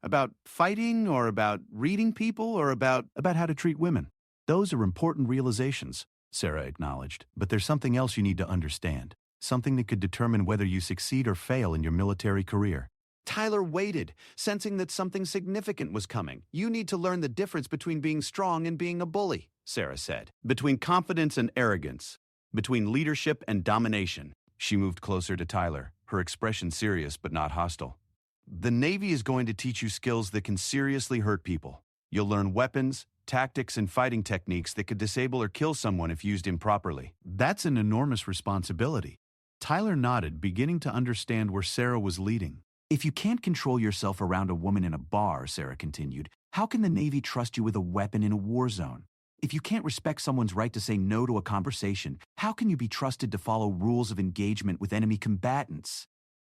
About fighting, or about reading people, or about how to treat women. Those are important realizations, Sarah acknowledged. But there's something else you need to understand. Something that could determine whether you succeed or fail in your military career. Tyler waited, sensing that something significant was coming. You need to learn the difference between being strong and being a bully, Sarah said. Between confidence and arrogance. Between leadership and domination. She moved closer to Tyler, her expression serious but not hostile. The Navy is going to teach you skills that can seriously hurt people. You'll learn weapons, tactics, and fighting techniques that could disable or kill someone if used improperly. That's an enormous responsibility. Tyler nodded, beginning to understand where Sarah was leading. If you can't control yourself around a woman in a bar, Sarah continued, how can the Navy trust you with a weapon in a war zone? If you can't respect someone's right to say no to a conversation, how can you be trusted to follow rules of engagement with enemy combatants?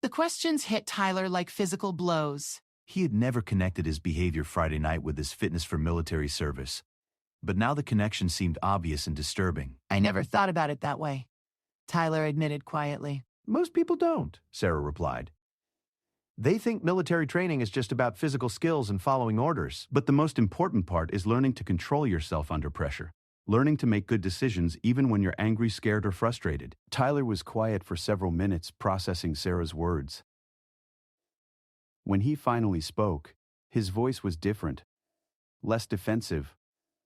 The questions hit Tyler like physical blows. He had never connected his behavior Friday night with his fitness for military service. But now the connection seemed obvious and disturbing. I never thought about it that way, Tyler admitted quietly. Most people don't, Sarah replied. They think military training is just about physical skills and following orders. But the most important part is learning to control yourself under pressure. Learning to make good decisions even when you're angry, scared, or frustrated. Tyler was quiet for several minutes, processing Sarah's words. When he finally spoke, his voice was different. Less defensive,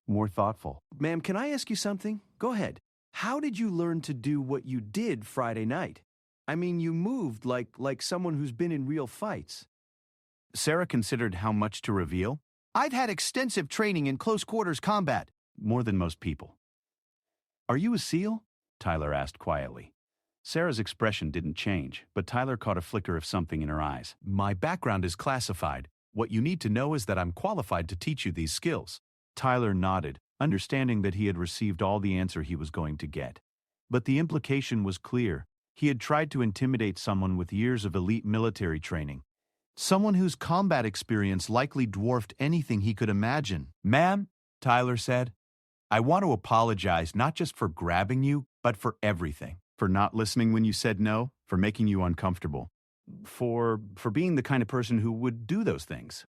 more thoughtful. Ma'am, can I ask you something? Go ahead. How did you learn to do what you did Friday night? I mean, you moved like someone who's been in real fights. Sarah considered how much to reveal. I've had extensive training in close quarters combat, more than most people. Are you a SEAL? Tyler asked quietly. Sarah's expression didn't change, but Tyler caught a flicker of something in her eyes. My background is classified. What you need to know is that I'm qualified to teach you these skills. Tyler nodded, understanding that he had received all the answer he was going to get. But the implication was clear. He had tried to intimidate someone with years of elite military training. Someone whose combat experience likely dwarfed anything he could imagine. Ma'am, Tyler said, I want to apologize not just for grabbing you, but for everything. For not listening when you said no, for making you uncomfortable. For being the kind of person who would do those things.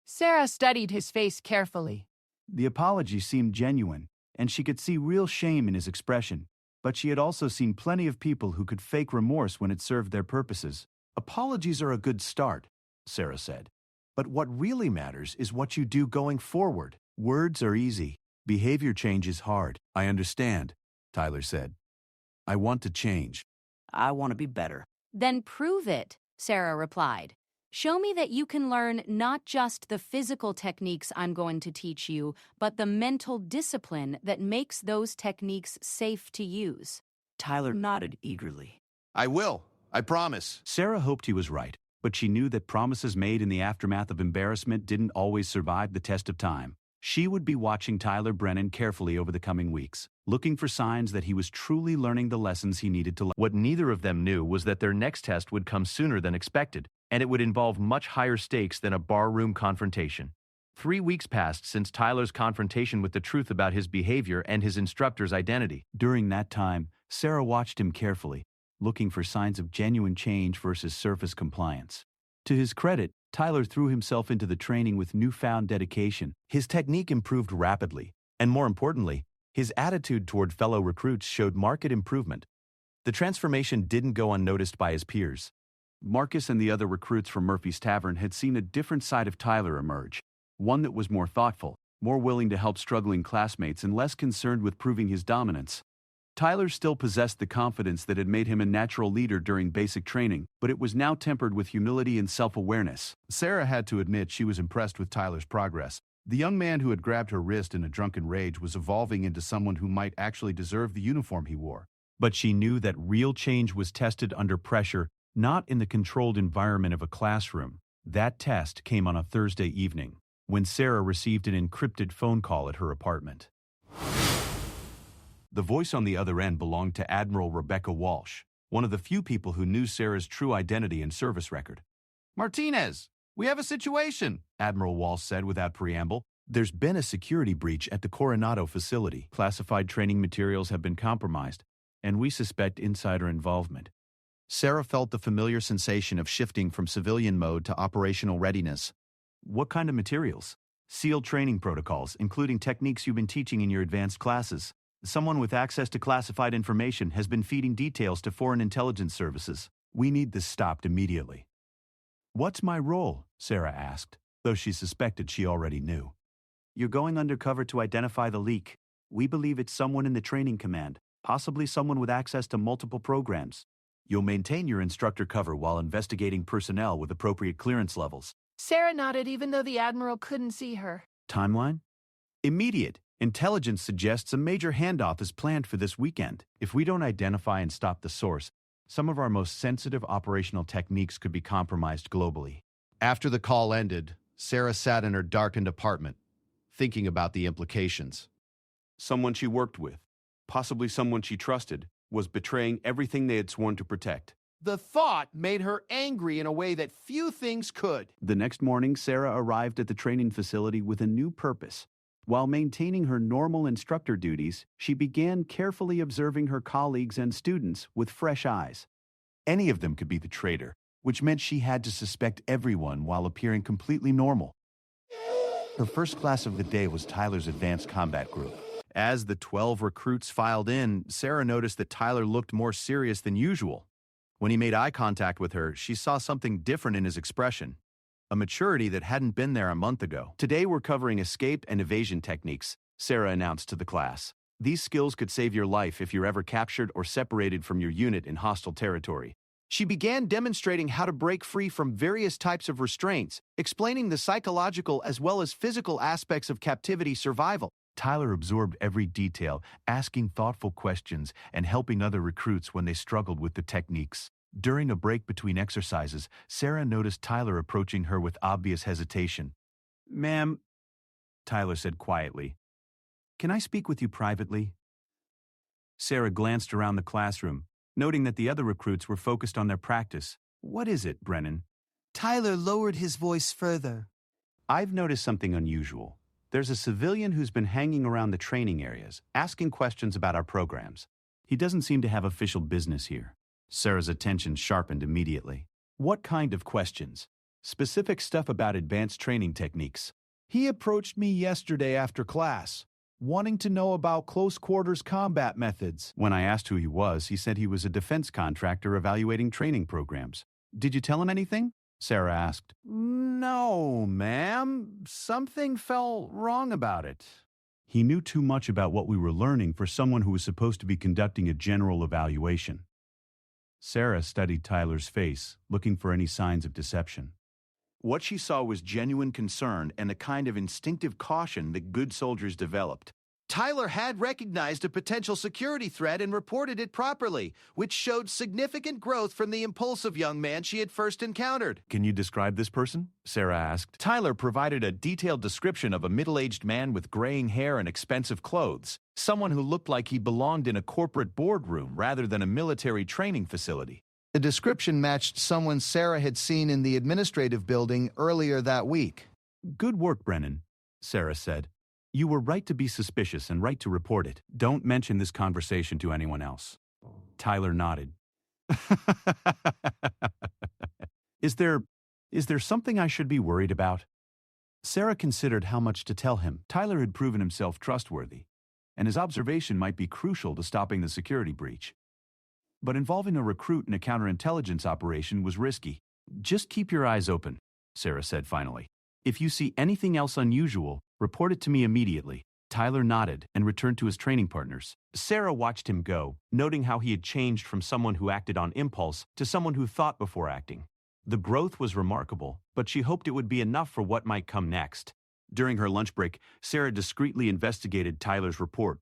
Sarah studied his face carefully. The apology seemed genuine, and she could see real shame in his expression. But she had also seen plenty of people who could fake remorse when it served their purposes. Apologies are a good start, Sarah said. But what really matters is what you do going forward. Words are easy. Behavior change is hard. I understand. Tyler said. I want to change. I want to be better. Then prove it, Sarah replied. Show me that you can learn not just the physical techniques I'm going to teach you, but the mental discipline that makes those techniques safe to use. Tyler nodded eagerly. I will. I promise. Sarah hoped he was right, but she knew that promises made in the aftermath of embarrassment didn't always survive the test of time. She would be watching Tyler Brennan carefully over the coming weeks, looking for signs that he was truly learning the lessons he needed to learn. What neither of them knew was that their next test would come sooner than expected, and it would involve much higher stakes than a barroom confrontation. 3 weeks passed since Tyler's confrontation with the truth about his behavior and his instructor's identity. During that time, Sarah watched him carefully, looking for signs of genuine change versus surface compliance. To his credit, Tyler threw himself into the training with newfound dedication. His technique improved rapidly, and more importantly, his attitude toward fellow recruits showed marked improvement. The transformation didn't go unnoticed by his peers. Marcus and the other recruits from Murphy's Tavern had seen a different side of Tyler emerge, one that was more thoughtful, more willing to help struggling classmates, and less concerned with proving his dominance. Tyler still possessed the confidence that had made him a natural leader during basic training, but it was now tempered with humility and self-awareness. Sarah had to admit she was impressed with Tyler's progress. The young man who had grabbed her wrist in a drunken rage was evolving into someone who might actually deserve the uniform he wore. But she knew that real change was tested under pressure, not in the controlled environment of a classroom. That test came on a Thursday evening, when Sarah received an encrypted phone call at her apartment. The voice on the other end belonged to Admiral Rebecca Walsh, one of the few people who knew Sarah's true identity and service record. Martinez, we have a situation, Admiral Walsh said without preamble. There's been a security breach at the Coronado facility. Classified training materials have been compromised, and we suspect insider involvement. Sarah felt the familiar sensation of shifting from civilian mode to operational readiness. What kind of materials? Sealed training protocols, including techniques you've been teaching in your advanced classes. Someone with access to classified information has been feeding details to foreign intelligence services. We need this stopped immediately. What's my role? Sarah asked, though she suspected she already knew. You're going undercover to identify the leak. We believe it's someone in the training command, possibly someone with access to multiple programs. You'll maintain your instructor cover while investigating personnel with appropriate clearance levels. Sarah nodded even though the Admiral couldn't see her. Timeline? Immediate. Intelligence suggests a major handoff is planned for this weekend. If we don't identify and stop the source, some of our most sensitive operational techniques could be compromised globally. After the call ended, Sarah sat in her darkened apartment, thinking about the implications. Someone she worked with, possibly someone she trusted, was betraying everything they had sworn to protect. The thought made her angry in a way that few things could. The next morning, Sarah arrived at the training facility with a new purpose. While maintaining her normal instructor duties, she began carefully observing her colleagues and students with fresh eyes. Any of them could be the traitor, which meant she had to suspect everyone while appearing completely normal. Her first class of the day was Tyler's advanced combat group. As the 12 recruits filed in, Sarah noticed that Tyler looked more serious than usual. When he made eye contact with her, she saw something different in his expression. A maturity that hadn't been there a month ago. Today we're covering escape and evasion techniques, Sarah announced to the class. These skills could save your life if you're ever captured or separated from your unit in hostile territory. She began demonstrating how to break free from various types of restraints, explaining the psychological as well as physical aspects of captivity survival. Tyler absorbed every detail, asking thoughtful questions and helping other recruits when they struggled with the techniques. During a break between exercises, Sarah noticed Tyler approaching her with obvious hesitation. "Ma'am," Tyler said quietly, "can I speak with you privately?" Sarah glanced around the classroom, noting that the other recruits were focused on their practice. "What is it, Brennan?" Tyler lowered his voice further. "I've noticed something unusual. There's a civilian who's been hanging around the training areas, asking questions about our programs. He doesn't seem to have official business here." Sarah's attention sharpened immediately. "What kind of questions?" "Specific stuff about advanced training techniques." He approached me yesterday after class, wanting to know about close-quarters combat methods. When I asked who he was, he said he was a defense contractor evaluating training programs. "Did you tell him anything?" Sarah asked. No, ma'am. Something felt wrong about it. He knew too much about what we were learning for someone who was supposed to be conducting a general evaluation. Sarah studied Tyler's face, looking for any signs of deception. What she saw was genuine concern and a kind of instinctive caution that good soldiers developed. Tyler had recognized a potential security threat and reported it properly, which showed significant growth from the impulsive young man she had first encountered. Can you describe this person? Sarah asked. Tyler provided a detailed description of a middle-aged man with graying hair and expensive clothes, someone who looked like he belonged in a corporate boardroom rather than a military training facility. The description matched someone Sarah had seen in the administrative building earlier that week. Good work, Brennan, Sarah said. You were right to be suspicious and right to report it. Don't mention this conversation to anyone else. Tyler nodded. Is there something I should be worried about? Sarah considered how much to tell him. Tyler had proven himself trustworthy, and his observation might be crucial to stopping the security breach. But involving a recruit in a counterintelligence operation was risky. Just keep your eyes open, Sarah said finally. If you see anything else unusual, report it to me immediately. Tyler nodded and returned to his training partners. Sarah watched him go, noting how he had changed from someone who acted on impulse to someone who thought before acting. The growth was remarkable, but she hoped it would be enough for what might come next. During her lunch break, Sarah discreetly investigated Tyler's report.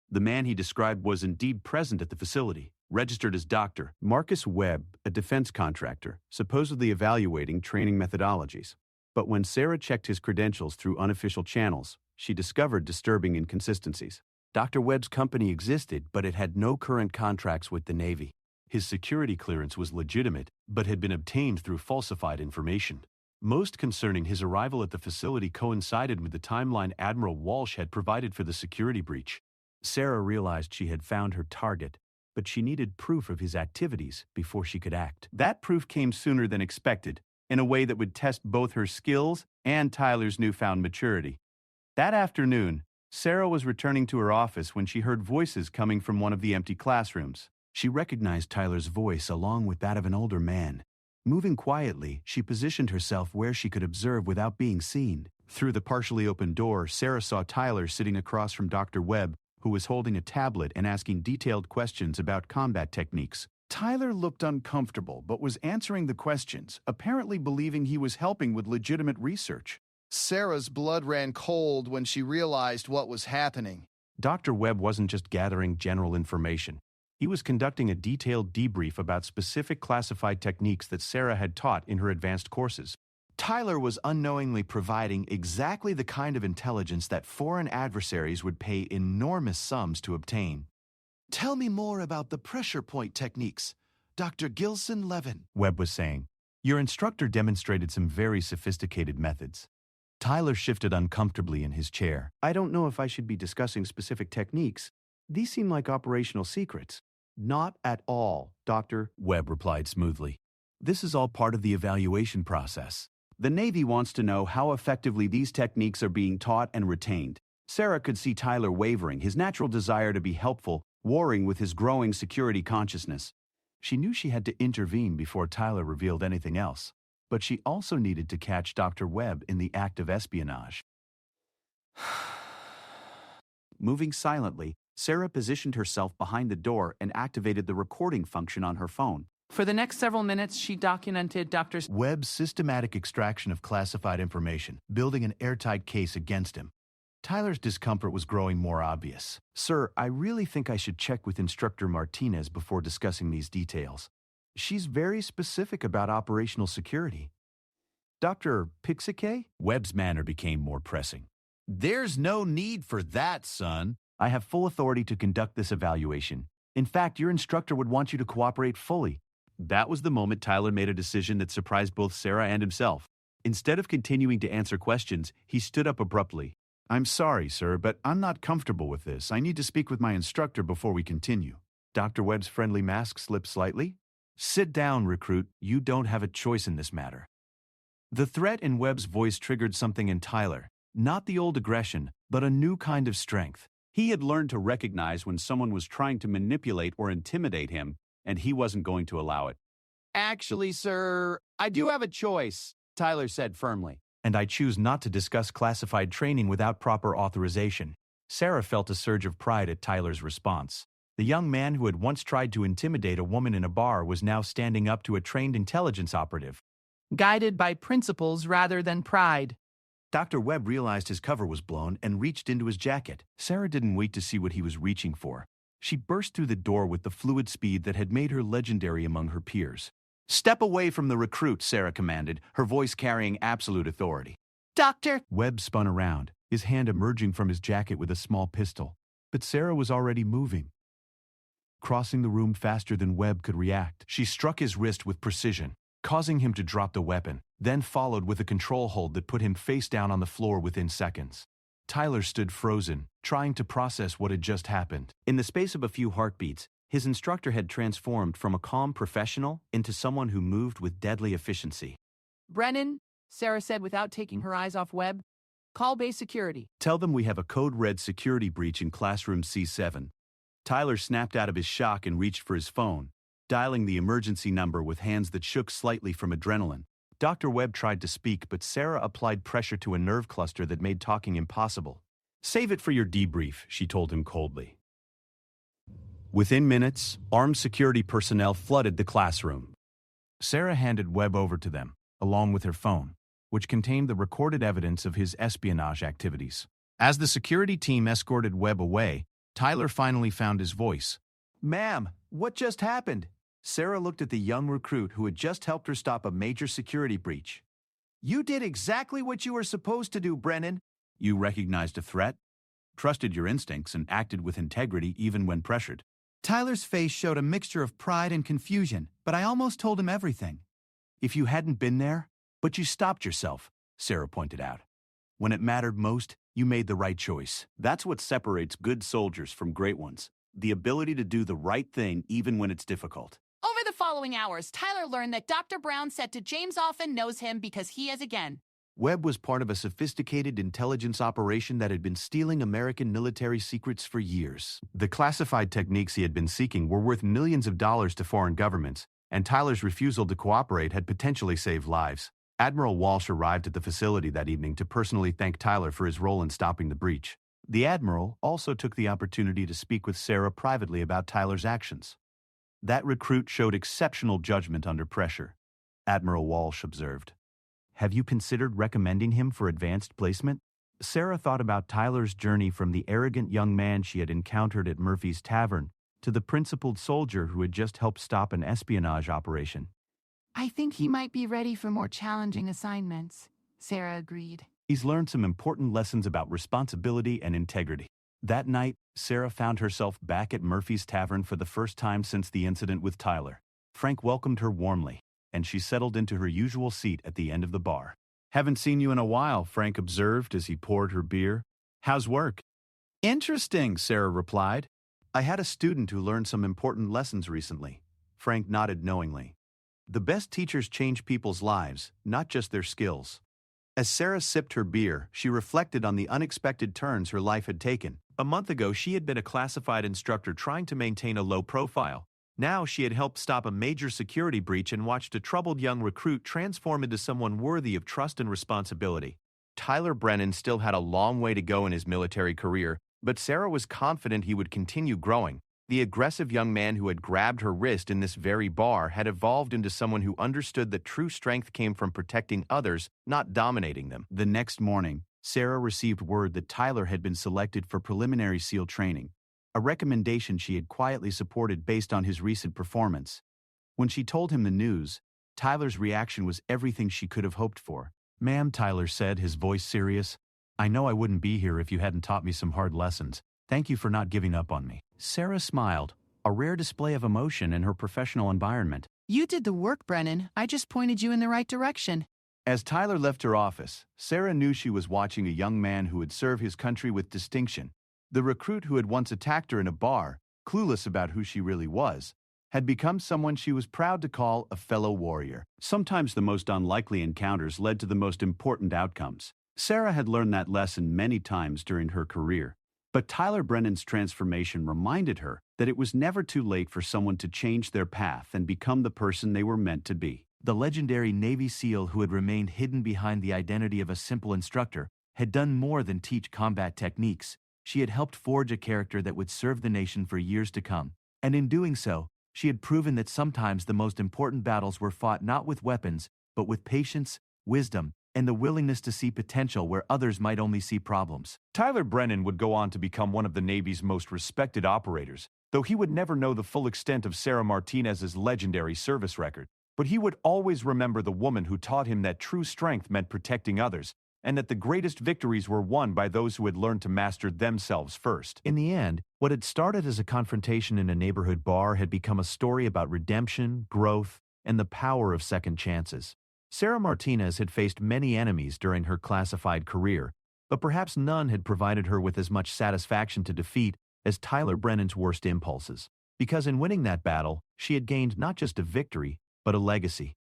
The man he described was indeed present at the facility, registered as Dr. Marcus Webb, a defense contractor, supposedly evaluating training methodologies. But when Sarah checked his credentials through unofficial channels, she discovered disturbing inconsistencies. Dr. Webb's company existed, but it had no current contracts with the Navy. His security clearance was legitimate, but had been obtained through falsified information. Most concerning, his arrival at the facility coincided with the timeline Admiral Walsh had provided for the security breach. Sarah realized she had found her target, but she needed proof of his activities before she could act. That proof came sooner than expected, in a way that would test both her skills and Tyler's newfound maturity. That afternoon, Sarah was returning to her office when she heard voices coming from one of the empty classrooms. She recognized Tyler's voice along with that of an older man. Moving quietly, she positioned herself where she could observe without being seen. Through the partially open door, Sarah saw Tyler sitting across from Dr. Webb, who was holding a tablet and asking detailed questions about combat techniques. Tyler looked uncomfortable but was answering the questions, apparently believing he was helping with legitimate research. Sarah's blood ran cold when she realized what was happening. Dr. Webb wasn't just gathering general information. He was conducting a detailed debrief about specific classified techniques that Sarah had taught in her advanced courses. Tyler was unknowingly providing exactly the kind of intelligence that foreign adversaries would pay enormous sums to obtain. Tell me more about the pressure point techniques, Dr. Gilson Levin, Webb was saying. Your instructor demonstrated some very sophisticated methods. Tyler shifted uncomfortably in his chair. I don't know if I should be discussing specific techniques. These seem like operational secrets. Not at all, Doctor, Webb replied smoothly. This is all part of the evaluation process. The Navy wants to know how effectively these techniques are being taught and retained. Sarah could see Tyler wavering, his natural desire to be helpful warring with his growing security consciousness. She knew she had to intervene before Tyler revealed anything else, but she also needed to catch Dr. Webb in the act of espionage. Moving silently, Sarah positioned herself behind the door and activated the recording function on her phone. For the next several minutes, she documented Dr. Webb's systematic extraction of classified information, building an airtight case against him. Tyler's discomfort was growing more obvious. Sir, I really think I should check with Instructor Martinez before discussing these details. She's very specific about operational security. Dr. Pixike? Webb's manner became more pressing. There's no need for that, son. I have full authority to conduct this evaluation. In fact, your instructor would want you to cooperate fully. That was the moment Tyler made a decision that surprised both Sarah and himself. Instead of continuing to answer questions, he stood up abruptly. I'm sorry, sir, but I'm not comfortable with this. I need to speak with my instructor before we continue. Dr. Webb's friendly mask slipped slightly. Sit down, recruit. You don't have a choice in this matter. The threat in Webb's voice triggered something in Tyler. Not the old aggression, but a new kind of strength. He had learned to recognize when someone was trying to manipulate or intimidate him, and he wasn't going to allow it. Actually, sir, I do have a choice, Tyler said firmly. And I choose not to discuss classified training without proper authorization. Sarah felt a surge of pride at Tyler's response. The young man who had once tried to intimidate a woman in a bar was now standing up to a trained intelligence operative. Guided by principles rather than pride. Dr. Webb realized his cover was blown and reached into his jacket. Sarah didn't wait to see what he was reaching for. She burst through the door with the fluid speed that had made her legendary among her peers. "Step away from the recruit," Sarah commanded, her voice carrying absolute authority. Doctor, Webb spun around, his hand emerging from his jacket with a small pistol. But Sarah was already moving. Crossing the room faster than Webb could react, she struck his wrist with precision, causing him to drop the weapon, then followed with a control hold that put him face down on the floor within seconds. Tyler stood frozen, trying to process what had just happened. In the space of a few heartbeats, his instructor had transformed from a calm professional into someone who moved with deadly efficiency. Brennan, Sarah said without taking her eyes off Webb, call base security. Tell them we have a code red security breach in classroom C7. Tyler snapped out of his shock and reached for his phone, dialing the emergency number with hands that shook slightly from adrenaline. Dr. Webb tried to speak, but Sarah applied pressure to a nerve cluster that made talking impossible. "Save it for your debrief," she told him coldly. Within minutes, armed security personnel flooded the classroom. Sarah handed Webb over to them, along with her phone, which contained the recorded evidence of his espionage activities. As the security team escorted Webb away, Tyler finally found his voice. "Ma'am, what just happened?" Sarah looked at the young recruit who had just helped her stop a major security breach. "You did exactly what you were supposed to do, Brennan." "You recognized a threat, trusted your instincts, and acted with integrity even when pressured." Tyler's face showed a mixture of pride and confusion, but I almost told him everything. "If you hadn't been there, but you stopped yourself," Sarah pointed out. "When it mattered most, you made the right choice. That's what separates good soldiers from great ones. The ability to do the right thing even when it's difficult." over the following hours, Tyler learned that Dr. Brown said to James often knows him because he is again. Webb was part of a sophisticated intelligence operation that had been stealing American military secrets for years. The classified techniques he had been seeking were worth millions of dollars to foreign governments, and Tyler's refusal to cooperate had potentially saved lives. Admiral Walsh arrived at the facility that evening to personally thank Tyler for his role in stopping the breach. The Admiral also took the opportunity to speak with Sarah privately about Tyler's actions. "That recruit showed exceptional judgment under pressure," Admiral Walsh observed. "Have you considered recommending him for advanced placement?" Sarah thought about Tyler's journey from the arrogant young man she had encountered at Murphy's Tavern to the principled soldier who had just helped stop an espionage operation. I think he might be ready for more challenging assignments, Sarah agreed. He's learned some important lessons about responsibility and integrity. That night, Sarah found herself back at Murphy's Tavern for the first time since the incident with Tyler. Frank welcomed her warmly, and she settled into her usual seat at the end of the bar. "Haven't seen you in a while," Frank observed as he poured her beer. "How's work?" "Interesting," Sarah replied. "I had a student who learned some important lessons recently." Frank nodded knowingly. "The best teachers change people's lives, not just their skills." As Sarah sipped her beer, she reflected on the unexpected turns her life had taken. A month ago, she had been a classified instructor trying to maintain a low profile. Now she had helped stop a major security breach and watched a troubled young recruit transform into someone worthy of trust and responsibility. Tyler Brennan still had a long way to go in his military career, but Sarah was confident he would continue growing. The aggressive young man who had grabbed her wrist in this very bar had evolved into someone who understood that true strength came from protecting others, not dominating them. The next morning, Sarah received word that Tyler had been selected for preliminary SEAL training, a recommendation she had quietly supported based on his recent performance. When she told him the news, Tyler's reaction was everything she could have hoped for. "Ma'am," Tyler said, his voice serious, "I know I wouldn't be here if you hadn't taught me some hard lessons. Thank you for not giving up on me." Sarah smiled, a rare display of emotion in her professional environment. You did the work, Brennan. I just pointed you in the right direction. As Tyler left her office, Sarah knew she was watching a young man who would serve his country with distinction. The recruit who had once attacked her in a bar, clueless about who she really was, had become someone she was proud to call a fellow warrior. Sometimes the most unlikely encounters led to the most important outcomes. Sarah had learned that lesson many times during her career. But Tyler Brennan's transformation reminded her that it was never too late for someone to change their path and become the person they were meant to be. The legendary Navy SEAL who had remained hidden behind the identity of a simple instructor had done more than teach combat techniques. she had helped forge a character that would serve the nation for years to come. And in doing so, she had proven that sometimes the most important battles were fought not with weapons, but with patience, wisdom, and the willingness to see potential where others might only see problems. Tyler Brennan would go on to become one of the Navy's most respected operators, though he would never know the full extent of Sarah Martinez's legendary service record. But he would always remember the woman who taught him that true strength meant protecting others, and that the greatest victories were won by those who had learned to master themselves first. In the end, what had started as a confrontation in a neighborhood bar had become a story about redemption, growth, and the power of second chances. Sarah Martinez had faced many enemies during her classified career, but perhaps none had provided her with as much satisfaction to defeat as Tyler Brennan's worst impulses. Because in winning that battle, she had gained not just a victory, but a legacy.